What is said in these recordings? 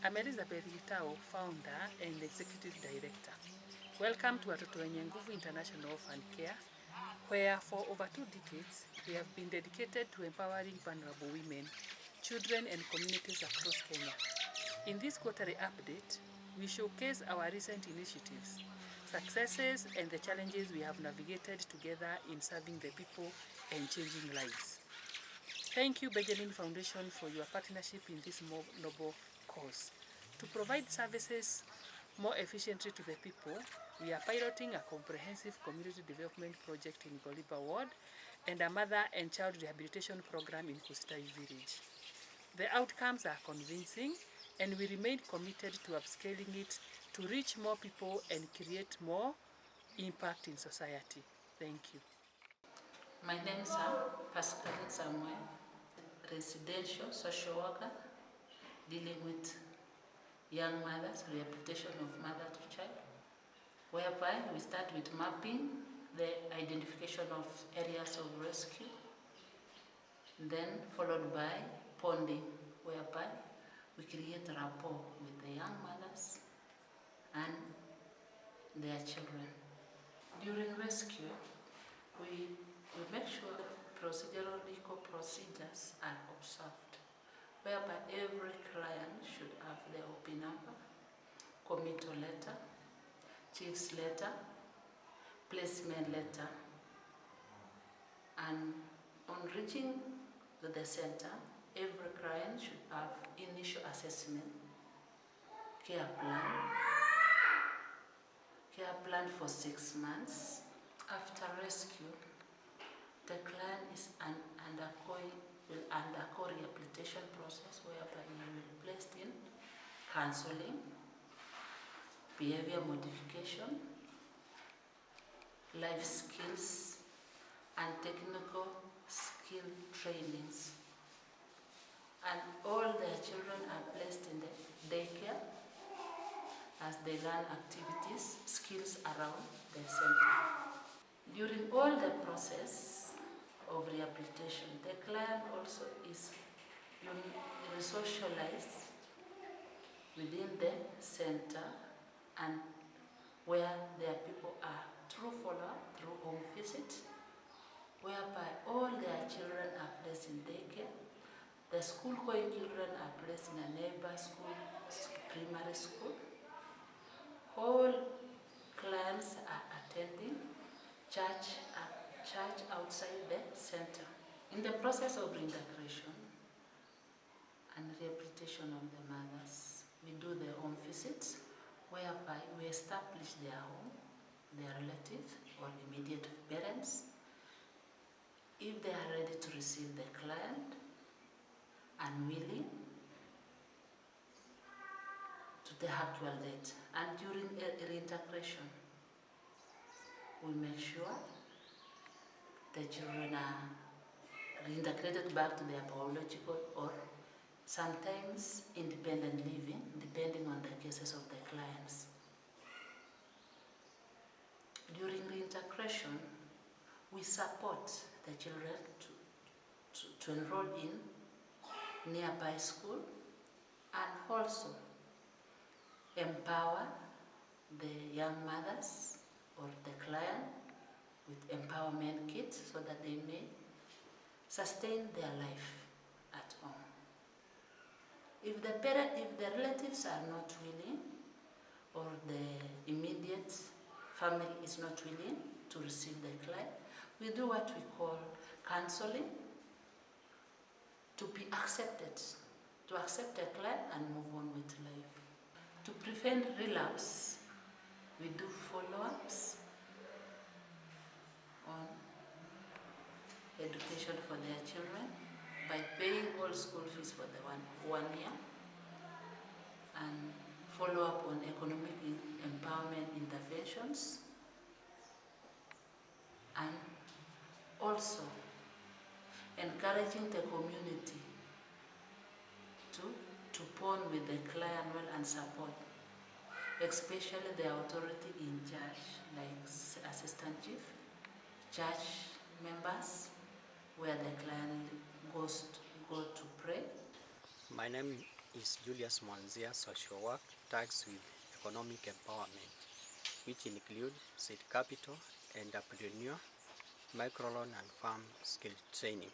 I'm Elizabeth Gitao, founder and executive director. Welcome to Watoto Wenye Nguvu International Orphan Care, where for over 2 decades we have been dedicated to empowering vulnerable women, children and communities across Kenya. In this quarterly update, we showcase our recent initiatives, successes and the challenges we have navigated together in serving the people and changing lives. Thank you, Benjamin Foundation, for your partnership in this noble cause. To provide services more efficiently to the people, we are piloting a comprehensive community development project in Goliba Ward and a mother and child rehabilitation program in Kusitai Village. The outcomes are convincing, and we remain committed to upscaling it to reach more people and create more impact in society. Thank you. My name is Pascal Samuel, residential social worker dealing with young mothers, rehabilitation of mother to child, whereby we start with mapping the identification of areas of rescue, then followed by bonding, whereby we create rapport with the young mothers and their children. During rescue, we make sure procedural legal procedures are observed, whereby every client should have their OP number, committal letter, chief's letter, placement letter, and on reaching the center, every client should have initial assessment, care plan for 6 months. After rescue, the client will undergo rehabilitation process, whereby he will be placed in counseling, behavior modification, life skills, and technical skill trainings. And all their children are placed in the daycare as they learn activities, skills around the center. During all the process of rehabilitation, the client also is socialized within the center and where their people are through follow-up, through home visit, whereby all their children are placed in daycare. The school-going children are placed in a neighbor school, primary school. All clients are attending church outside the center. In the process of reintegration and rehabilitation of the mothers, we do the home visits, whereby we establish their home, their relatives or immediate parents, if they are ready to receive the client and willing, to the actual date. And during reintegration, we make sure the children are reintegrated back to their biological or sometimes independent living, depending on the cases of the clients. During reintegration, we support the children to enroll in nearby school and also empower the young mothers or the client with empowerment kits so that they may sustain their life at home. If the relatives are not willing or the immediate family is not willing to receive the client, we do what we call counseling to be accepted, to accept the client and move on with life. To prevent relapse, we do follow-ups on education for their children by paying all school fees for the one year and follow up on economic empowerment interventions, and also encouraging the community to bond with the client well and support, especially the authority in charge, like assistant chief, church members, where the client go to pray. My name is Julius Mwanzia social work tags with economic empowerment, which include seed capital, entrepreneur, microloan and farm skill training.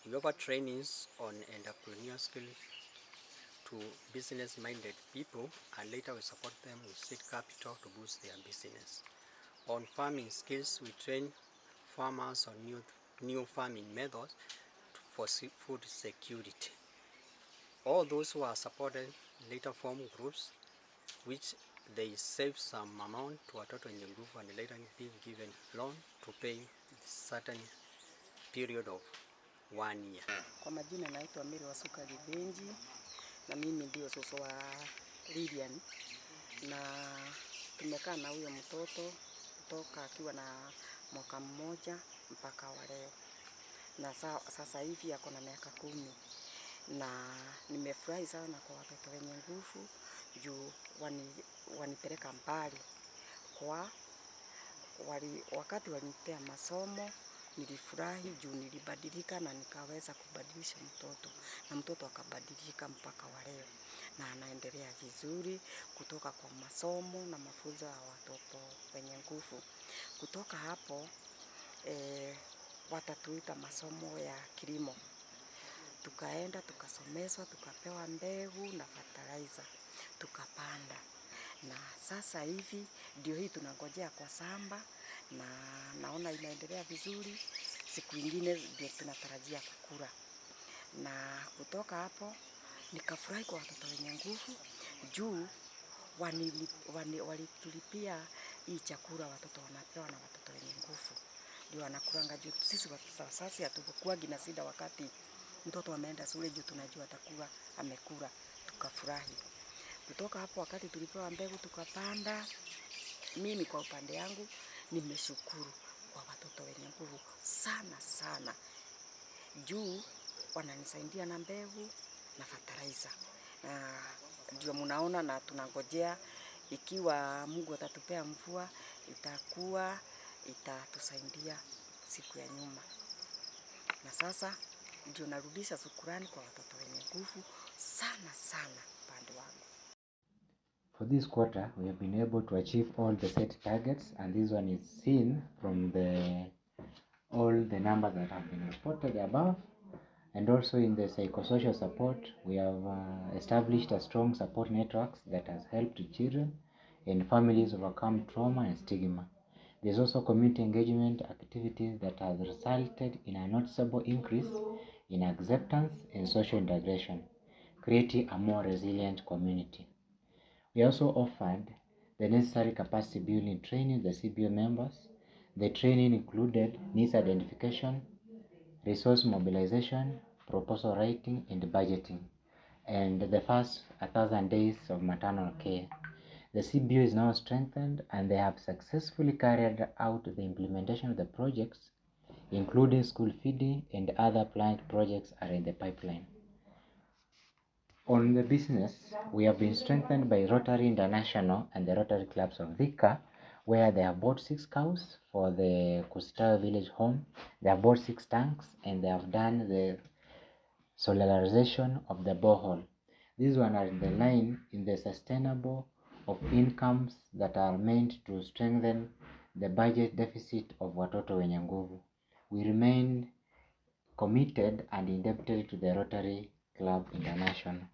We offer trainings on entrepreneur skill to business-minded people, and later we support them with seed capital to boost their business. On farming skills, we train farmers on new farming methods for food security. All those who are supported later form groups which they save some amount to Watoto Wenye Nguvu and later being given loan to pay certain period of 1 year. Kwa majina naitwa Mary Wasuka Gibenji na mimi ndio soso wa Lilian, na tumekaa na huyo mtoto kutoka akiwa na mwaka mmoja mpaka wa leo, na sasa hivi ako na miaka 10, na nimefurahi sana kwa Watoto Wenye Nguvu juu wanipeleka mbali. Wakati walinipea masomo nilifurahi juu nilibadilika na nikaweza kubadilisha mtoto, na mtoto akabadilika mpaka wa leo na anaendelea vizuri kutoka kwa masomo na mafunzo ya Watoto Wenye Nguvu. Kutoka hapo watatuita masomo ya kilimo, tukaenda tukasomeshwa, tukapewa mbegu na fertilizer, tukapanda, na sasa hivi ndio hii tunangojea kwa shamba, na naona inaendelea vizuri. Siku nyingine ndio tunatarajia kukula. Na kutoka hapo nikafurahi kwa Watoto Wenye Nguvu juu walitulipia hii chakula watoto wanapewa na Watoto Wenye Nguvu, ndio wanakulanga juu sisi sasa hatukuagi na shida wakati mtoto ameenda shule juu tunajua atakuwa amekula, tukafurahi. Kutoka hapo wakati tulipewa mbegu tukapanda, mimi kwa upande yangu nimeshukuru kwa Watoto Wenye Nguvu sana sana juu wananisaidia na mbegu na fertilizer, na ndio mnaona, na tunangojea ikiwa Mungu atatupea mvua itatusaidia siku ya nyuma. Na sasa ndio narudisha shukrani kwa Watoto Wenye Nguvu sana sana upande wangu. For this quarter, we have been able to achieve all the set targets, and this one is seen from all the numbers that have been reported above. And also in the psychosocial support, we have established a strong support networks that has helped children and families overcome trauma and stigma. There's also community engagement activities that has resulted in a noticeable increase in acceptance and social integration, creating a more resilient community. We also offered the necessary capacity building training to the CBO members. The training included needs identification, resource mobilization, proposal writing, and budgeting, and the first 1,000 days of maternal care. The CBO is now strengthened, and they have successfully carried out the implementation of the projects, including school feeding and other planned projects are in the pipeline. On the business, we have been strengthened by Rotary International and the Rotary Clubs of Thika, where they have bought 6 cows for the Kusitawa village home. They have bought 6 tanks, and they have done the solarization of the borehole. These one are in the line in the sustainable of incomes that are meant to strengthen the budget deficit of Watoto Wenye Nguvu. We remain committed and indebted to the Rotary Club International.